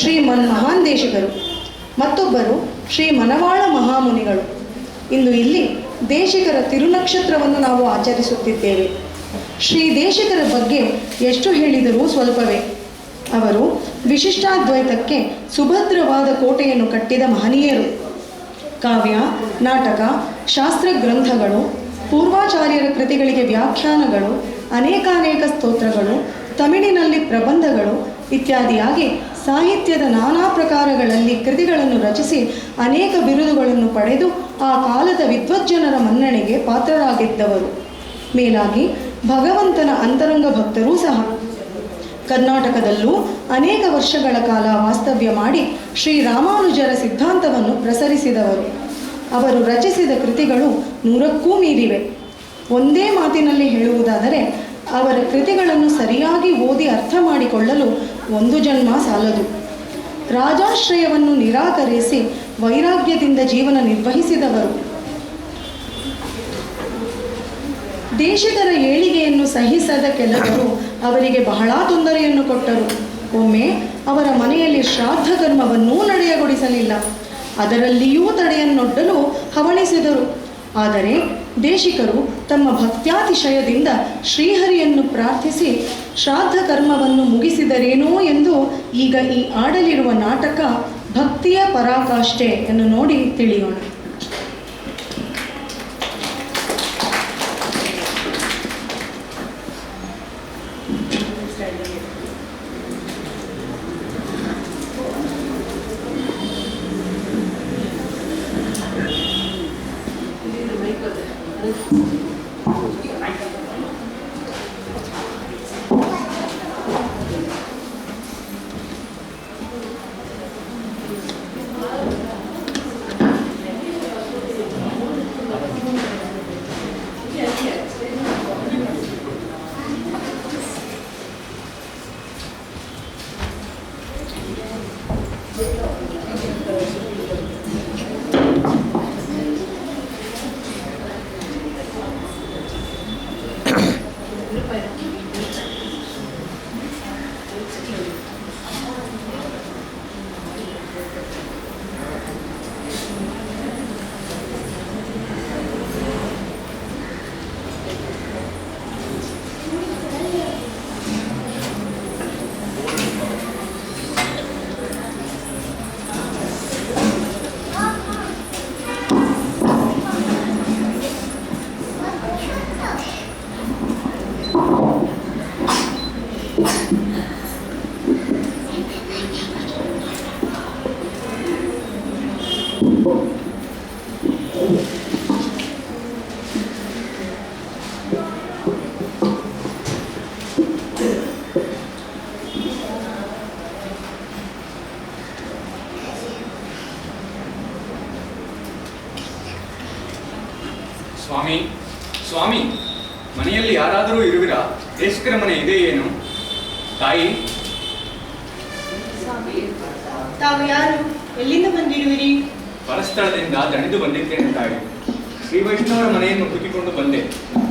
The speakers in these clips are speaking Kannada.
ಶ್ರೀ ಮಹಾನ್ ದೇಶಿಕರು, ಮತ್ತೊಬ್ಬರು ಶ್ರೀ ಮನವಾಳ ಮಹಾಮುನಿಗಳು. ಇಂದು ಇಲ್ಲಿ ದೇಶಿಕರ ತಿರುನಕ್ಷತ್ರವನ್ನು ನಾವು ಆಚರಿಸುತ್ತಿದ್ದೇವೆ. ಶ್ರೀ ದೇಶಿಕರ ಬಗ್ಗೆ ಎಷ್ಟು ಹೇಳಿದರೂ ಸ್ವಲ್ಪವೇ. ಅವರು ವಿಶಿಷ್ಟಾದ್ವೈತಕ್ಕೆ ಸುಭದ್ರವಾದ ಕೋಟೆಯನ್ನು ಕಟ್ಟಿದ ಮಹನೀಯರು. ಕಾವ್ಯ, ನಾಟಕ, ಶಾಸ್ತ್ರ ಗ್ರಂಥಗಳು, ಪೂರ್ವಾಚಾರ್ಯರ ಕೃತಿಗಳಿಗೆ ವ್ಯಾಖ್ಯಾನಗಳು, ಅನೇಕಾನೇಕ ಸ್ತೋತ್ರಗಳು, ತಮಿಳಿನಲ್ಲಿ ಪ್ರಬಂಧಗಳು ಇತ್ಯಾದಿಯಾಗಿ ಸಾಹಿತ್ಯದ ನಾನಾ ಪ್ರಕಾರಗಳಲ್ಲಿ ಕೃತಿಗಳನ್ನು ರಚಿಸಿ ಅನೇಕ ಬಿರುದುಗಳನ್ನು ಪಡೆದು ಆ ಕಾಲದ ವಿದ್ವಜ್ಜನರ ಮನ್ನಣೆಗೆ ಪಾತ್ರರಾಗಿದ್ದವರು. ಮೇಲಾಗಿ ಭಗವಂತನ ಅಂತರಂಗ ಭಕ್ತರೂ ಸಹ. ಕರ್ನಾಟಕದಲ್ಲೂ ಅನೇಕ ವರ್ಷಗಳ ಕಾಲ ವಾಸ್ತವ್ಯ ಮಾಡಿ ಶ್ರೀರಾಮಾನುಜರ ಸಿದ್ಧಾಂತವನ್ನು ಪ್ರಸರಿಸಿದವರು. ಅವರು ರಚಿಸಿದ ಕೃತಿಗಳು 100ಕ್ಕೂ ಮೀರಿವೆ. ಒಂದೇ ಮಾತಿನಲ್ಲಿ ಹೇಳುವುದಾದರೆ ಅವರ ಕೃತಿಗಳನ್ನು ಸರಿಯಾಗಿ ಓದಿ ಅರ್ಥ ಮಾಡಿಕೊಳ್ಳಲು ಒಂದು ಜನ್ಮ ಸಾಲದು. ರಾಜಾಶ್ರಯವನ್ನು ನಿರಾಕರಿಸಿ ವೈರಾಗ್ಯದಿಂದ ಜೀವನ ನಿರ್ವಹಿಸಿದವರು. ದೇಶಿಕರ ಏಳಿಗೆಯನ್ನು ಸಹಿಸದ ಕೆಲವರು ಅವರಿಗೆ ಬಹಳ ತೊಂದರೆಯನ್ನು ಕೊಟ್ಟರು. ಒಮ್ಮೆ ಅವರ ಮನೆಯಲ್ಲಿ ಶ್ರಾದ್ದ ಕರ್ಮವನ್ನೂ ನಡೆಯಗೊಳಿಸಲಿಲ್ಲ. ಅದರಲ್ಲಿಯೂ ತಡೆಯನ್ನೊಡ್ಡಲು ಹವಣಿಸಿದರು. ಆದರೆ ದೇಶಿಕರು ತಮ್ಮ ಭಕ್ತ್ಯಾತಿಶಯದಿಂದ ಶ್ರೀಹರಿಯನ್ನು ಪ್ರಾರ್ಥಿಸಿ ಶ್ರಾದ್ದ ಕರ್ಮವನ್ನು ಮುಗಿಸಿದರೇನೋ ಎಂದು ಈಗ ಈ ಆಡಲಿರುವ ನಾಟಕ ಭಕ್ತಿಯ ಪರಾಕಾಷ್ಠೆಯನ್ನು ನೋಡಿ ತಿಳಿಯೋಣ. ಸ್ವಾಮಿ, ಸ್ವಾಮಿ, ಮನೆಯಲ್ಲಿ ಯಾರಾದರೂ ಇರುವಿರಾ? ದೇಶಿಕರ ಮನೆ ಇದೆ ಏನು? ತಾಯಿ, ತಾವು ಯಾರು? ಎಲ್ಲಿಂದ ಬಂದಿರುವಿರಿ? ಪರಸ್ಥಳದಿಂದ ದಣಿದು ಬಂದಿದ್ದೇನೆ ತಾಯಿ. ಶ್ರೀ ವೈಷ್ಣವರ ಮನೆಯನ್ನು ಹುಡುಕಿಕೊಂಡು ಬಂದೆ.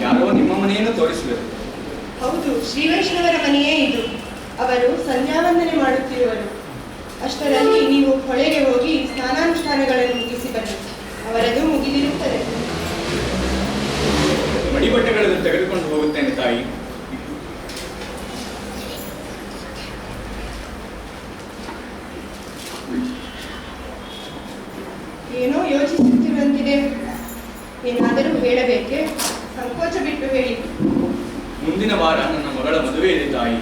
ಯಾರೋ ನಿಮ್ಮ ಮನೆಯನ್ನು ತೋರಿಸಿದರು. ಹೌದು, ಶ್ರೀ ವೈಷ್ಣವರ ಮನೆಯೇ ಇದು. ಅವರು ಸಂಧ್ಯಾವಂದನೆ ಮಾಡುತ್ತಿರುವರು. ಅಷ್ಟರಲ್ಲಿ ನೀವು ಹೊಳೆಗೆ ಹೋಗಿ ಸ್ನಾನಾನುಷ್ಠಾನಗಳನ್ನು ಮುಗಿಸಿ ಬನ್ನಿ. ಅವರದು ಮುಗಿದಿರುತ್ತದೆ. ಮಡಿಬಟ್ಟೆಗಳನ್ನು ತೆಗೆದುಕೊಂಡು ಹೋಗುತ್ತೇನೆ ತಾಯಿ. ಏನೋ ಯೋಚಿಸುತ್ತಿರುವಂತಿದೆ. ಏನಾದರೂ ಹೇಳಬೇಕೆ? ಸಂಕೋಚ ಬಿಟ್ಟು ಹೇಳಿ. ಮುಂದಿನ ವಾರ ನನ್ನ ಮಗಳ ಮದುವೆ ಇದೆ ತಾಯಿ.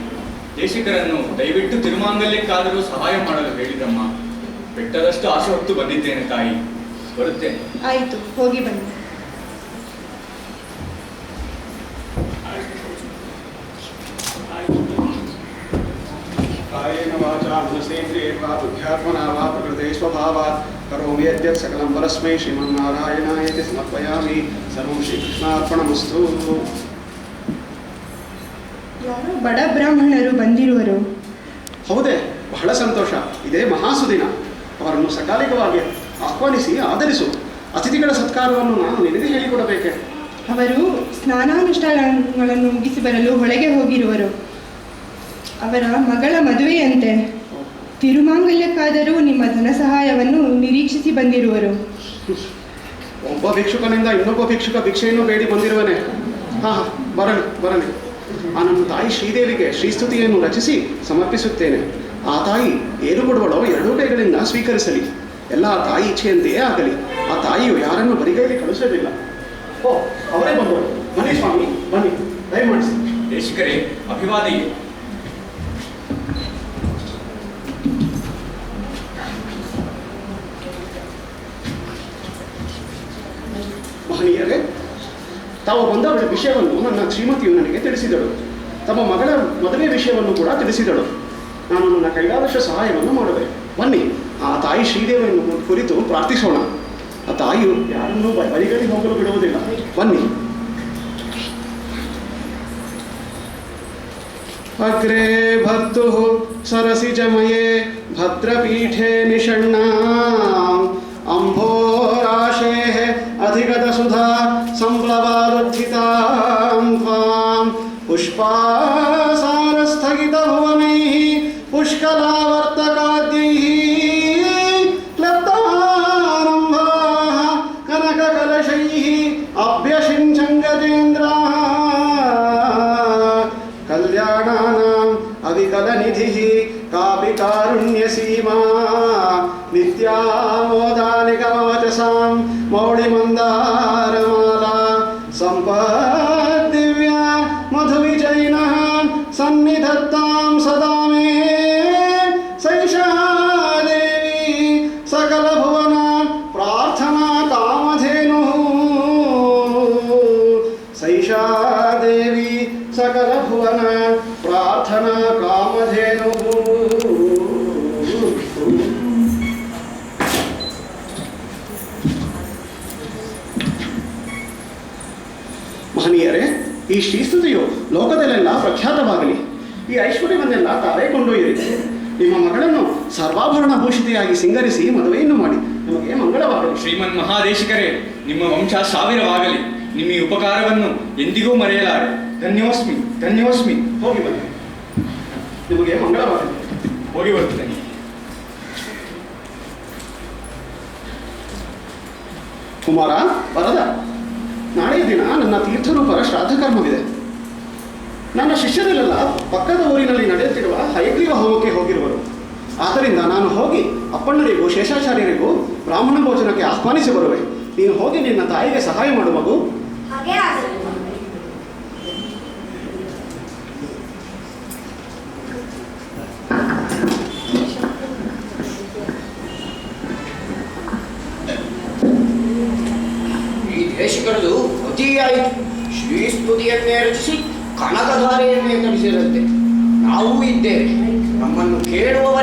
ದೇಶಿಕರನ್ನು ದಯವಿಟ್ಟು ತಿರುಮಾಂಗಲ್ಯಕ್ಕಾದರೂ ಸಹಾಯ ಮಾಡಲು ಹೇಳಿದಮ್ಮ. ಬೆಟ್ಟದಷ್ಟು ಆಸೆ ಹೊತ್ತು ಬಂದಿದ್ದೇನೆ ತಾಯಿ. ಬರುತ್ತೇನೆ. ಆಯಿತು, ಹೋಗಿ ಬನ್ನಿ. कायेन वाचा मनसेन्द्रियेर्वा बुद्ध्यात्मना वा प्रकृते स्वभावात् करोमि यद्यत् सकलं परस्मै श्रीमन्नारायणायति समर्पयामि. सर्वं ಶ್ರೀಕೃಷ್ಣಾರ್ಪಣಮಸ್ತು. ಯಾರೋ ಬಡ ಬ್ರಾಹ್ಮಣರು ಬಂದಿರುವರು. ಹೌದೇ? ಬಹಳ ಸಂತೋಷ. ಇದೇ ಮಹಾಸುದಿನ. ಅವರನ್ನು ಸಕಾಲಿಕವಾಗಿ ಆಹ್ವಾನಿಸಿ ಆದರಿಸು. ಅತಿಥಿಗಳ ಸತ್ಕಾರವನ್ನು ನಾನು ನಿನಗೆ ಹೇಳಿಕೊಡಬೇಕೆ? ಅವರು ಸ್ನಾನಾನುಷ್ಠಾನಗಳನ್ನು ಮುಗಿಸಿ ಬರಲು ಹೊಳೆಗೆ ಹೋಗಿರುವರು. ಅವರ ಮಗಳ ಮದುವೆಯಂತೆ. ತಿರುಮಾಂಗಲ್ಯಕ್ಕಾದರೂ ನಿಮ್ಮ ಧನ ಸಹಾಯವನ್ನು ನಿರೀಕ್ಷಿಸಿ ಬಂದಿರುವರು. ಒಬ್ಬ ಭಿಕ್ಷುಕನಿಂದ ಇನ್ನೊಬ್ಬ ಭಿಕ್ಷುಕ ಭಿಕ್ಷೆಯನ್ನು ಬೇಡಿ ಬಂದಿರುವನೆ. ಹಾಂ ಬರಲಿ ಬರಲಿ. ಆ ನನ್ನ ತಾಯಿ ಶ್ರೀದೇವಿಗೆ ಶ್ರೀಸ್ತುತಿಯನ್ನು ರಚಿಸಿ ಸಮರ್ಪಿಸುತ್ತೇನೆ. ಆ ತಾಯಿ ಏನು ಕೊಡುವಳೋ ಎರಡೂ ಕೈಗಳಿಂದ ಸ್ವೀಕರಿಸಲಿ. ಎಲ್ಲ ಆ ತಾಯಿ ಇಚ್ಛೆಯಂತೆಯೇ ಆಗಲಿ. ಆ ತಾಯಿಯು ಯಾರನ್ನು ಬರಿಗೈಲಿ ಕಳಿಸೋದಿಲ್ಲ. ಓ, ಅವರೇ ಬಂದವರು. ಬನ್ನಿ ಸ್ವಾಮಿ, ಬನ್ನಿ, ದಯಮಾಡಿಸಿ. ದೇಶಿಕರೇ, ಅಭಿವಾದನೆ. ಮಹನೀಯರೇ, ತಾವು ಬಂದ ವಿಷಯವನ್ನು ನನ್ನ ಶ್ರೀಮತಿಯು ನನಗೆ ತಿಳಿಸಿದಳು. ತಮ್ಮ ಮಗಳ ಮದುವೆ ವಿಷಯವನ್ನು ಕೂಡ ತಿಳಿಸಿದಳು. ನಾನು ನನ್ನ ಕೈಲಾದಷ್ಟು ಸಹಾಯವನ್ನು ಮಾಡುವೆ. ಬನ್ನಿ, ಆ ತಾಯಿ ಶ್ರೀದೇವಿಯನ್ನು ಕುರಿತು ಪ್ರಾರ್ಥಿಸೋಣ. ಆ ತಾಯಿಯು ಯಾರನ್ನೂ ಬರಿಗಡಿ ಹೋಗಲು ಬಿಡುವುದಿಲ್ಲ. ಬನ್ನಿ. ಅಗ್ರೇ ಭರ್ತು ಸರಸಿಜಮಯೇ ಭದ್ರಪೀಠೆ ನಿಷಣ್ಣ ಅಂಭೋರಾಶೇ ಅಧಿಗತ ಸುಧಾ ಸಂಪ್ಲವಾರುದ್ಧಿತಾಂ ತ್ವಾಂ ಪುಷ್ಪಾಸಾರಸ್ಥಗಿತ ಭುವನೈಃ ಪುಷ್ಕಲಾವರ್ತಕಾದ್ಯೈಃ ಕ್ಲಪ್ತಾರಂಭಾಃ ಕನಕಕಲಶೈಃ ಅಭ್ಯಷಿಂಚನ್ ಗಜೇಂದ್ರಾಃ ಕಲ್ಯಾಣಾನಾಂ ಅವಿಕಲನಿಧಿಃ ಕಾಪಿ ಕಾರುಣ್ಯಸೀಮಾ ನಿತ್ಯಾಮೋದಾನಿಗಮವಚಸಾಂ ಮೌಳಿಮಂದಾರಮಾಲಾ ಸಂಪದ್ದಿವ್ಯಾ ಮಧುವಿಜಯಿನಃ ಸನ್ನಿಧತ್ತಾಂ ಸದಾ ಮೇ ಸೈಷಾ ದೇವಿ ಸಕಲ ಭುವನ ಪ್ರಾರ್ಥನಾ ಕಾಮಧೇನುಃ ಸೈಷಾ ದೇವಿ ಸಕಲ ಭುವನ ಪ್ರಾರ್ಥನಾ ಕಾಮಧೇನುಃ. ಮಹನೀಯರೇ, ಈ ಶ್ರೀಸ್ತುತಿಯು ಲೋಕದಲ್ಲೆಲ್ಲ ಪ್ರಖ್ಯಾತವಾಗಲಿ. ಈ ಐಶ್ವರ್ಯವನ್ನೆಲ್ಲ ತಾವೇ ಕೊಂಡೊಯ್ಯಿರಿ. ನಿಮ್ಮ ಮಗಳನ್ನು ಸರ್ವಾಭರಣ ಭೂಷಿತೆಯಾಗಿ ಸಿಂಗರಿಸಿ ಮದುವೆಯನ್ನು ಮಾಡಿ ನಿಮಗೆ ಮಂಗಳವಾಗಲಿ. ಶ್ರೀಮನ್ ಮಹಾದೇಶಿಕರೇ, ನಿಮ್ಮ ವಂಶ ಸಾವಿರವಾಗಲಿ. ನಿಮ್ಮ ಈ ಉಪಕಾರವನ್ನು ಎಂದಿಗೂ ಮರೆಯಲಾರೆ. ಧನ್ಯೋಸ್ಮಿ, ಧನ್ಯೋಸ್ಮಿ. ಹೋಗಿ ಬನ್ನಿ, ನಿಮಗೆ ಮಂಗಳವಾಗಲಿ. ಹೋಗಿ ಬರ್ತೇನೆ. ಕುಮಾರ ವರದ, ನಾಳೆಯ ದಿನ ನನ್ನ ತೀರ್ಥರೂಪರ ಶ್ರಾದ್ದ ಕರ್ಮವಿದೆ. ನನ್ನ ಶಿಷ್ಯರಲ್ಲೆಲ್ಲ ಪಕ್ಕದ ಊರಿನಲ್ಲಿ ನಡೆಯುತ್ತಿರುವ ಹಯಗ್ರೀವ ಹೋಮಕ್ಕೆ ಹೋಗಿರುವರು. ಆದ್ದರಿಂದ ನಾನು ಹೋಗಿ ಅಪ್ಪಣ್ಣರಿಗೂ ಶೇಷಾಚಾರ್ಯರಿಗೂ ಬ್ರಾಹ್ಮಣ ಭೋಜನಕ್ಕೆ ಆಹ್ವಾನಿಸಿ ಬರುವೆ. ನೀನು ಹೋಗಿ ನಿನ್ನ ತಾಯಿಗೆ ಸಹಾಯ ಮಾಡು ಮಗು. ಈ ದೇಶಿಕರದು ಅತಿಯಾಯಿತು. ಶ್ರೀಸ್ತುತಿಯನ್ನೇ ರಚಿಸಿ ಕನಕಧಾರೆಯನ್ನೇ ಕಲಿಸಿರಂತೆ. ನಾವೂ ಇದ್ದೇವೆ. ನಮ್ಮನ್ನು ಕೇಳುವವ